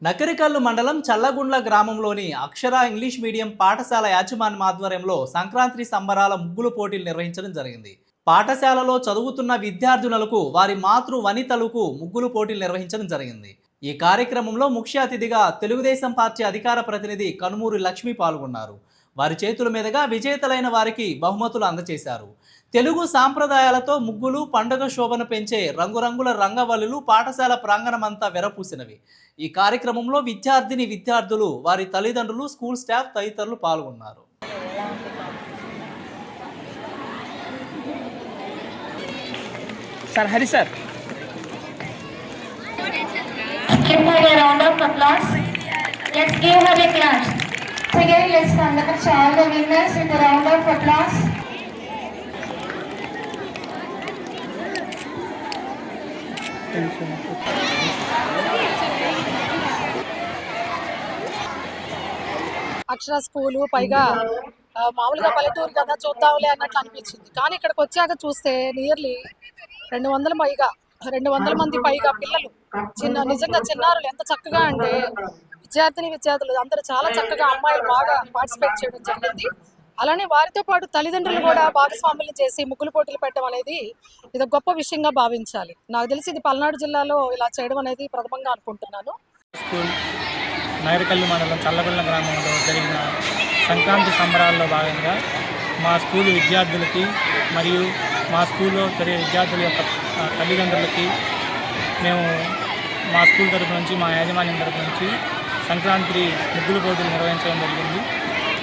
నకరికల్లు మండలం చల్లగుండ్ల గ్రామంలోని అక్షర English medium పాఠశాల యాజమాన్యం ఆధ్వర్యంలో సంక్రాంతి సంబరాల ముగ్గులు పోటీలు నిర్వహించడం జరిగింది. పాఠశాలలో చదువుతున్న విద్యార్థినులకు వారి మాతృ వనితలకు ముగ్గులు పోటీలు నిర్వహించడం జరిగింది. ఈ కార్యక్రమంలో ముఖ్య అతిథిగా తెలుగుదేశం పార్టీ అధికార ప్రతినిధి కనుమూరి లక్ష్మి పాల్గొన్నారు. వారి చేతుల మీదుగా విజేతలైన వారికి బహుమతులు అందజేశారు. తెలుగు సాంప్రదాయాలతో ముగ్గులు పండుగ శోభను పెంచే రంగురంగుల రంగవల్లులు పాఠశాల ప్రాంగణమంతా వెరపూసినవి. ఈ కార్యక్రమంలో విద్యార్థులు, వారి తల్లిదండ్రులు, స్కూల్ స్టాఫ్ తదితరులు పాల్గొన్నారు. Sir Hari sir Give her a round of applause. Let's give her a clap. Again, let's conduct all the winners with a round of applause. Akshara school పైగా మామూలుగా పల్లెటూరు కదా చూద్దాంలే అన్నట్లు అనిపించింది. కానీ ఇక్కడికి వచ్చాక చూస్తే నియర్లీ 200 మంది పైగా పిల్లలు నిజంగా చిన్నారులు ఎంత చక్కగా అంటే విద్యార్థులు అందరూ చాలా చక్కగా అమ్మాయిలు బాగా పార్టిసిపేట్ చేయడం జరిగింది. అలానే వారితో పాటు తల్లిదండ్రులు కూడా భాగస్వాములు చేసి ముగ్గులు పోటీలు పెట్టడం అనేది ఇది గొప్ప విషయంగా భావించాలి. నాకు తెలిసి ఇది పల్నాడు జిల్లాలో ఇలా చేయడం అనేది ప్రథమంగా అనుకుంటున్నాను. స్కూల్ నగరికల్లు మండలం చల్లగుండ్ల గ్రామంలో జరిగిన సంక్రాంతి సంబరాల్లో భాగంగా మా స్కూల్ విద్యార్థులకి మరియు మా స్కూల్లో జరిగే విద్యార్థుల యొక్క తల్లిదండ్రులకి మేము మా స్కూల్ తరపు నుంచి, మా యాజమాన్యం తరపు నుంచి సంక్రాంతి ముగ్గులు పోటీలు నిర్వహించడం జరిగింది.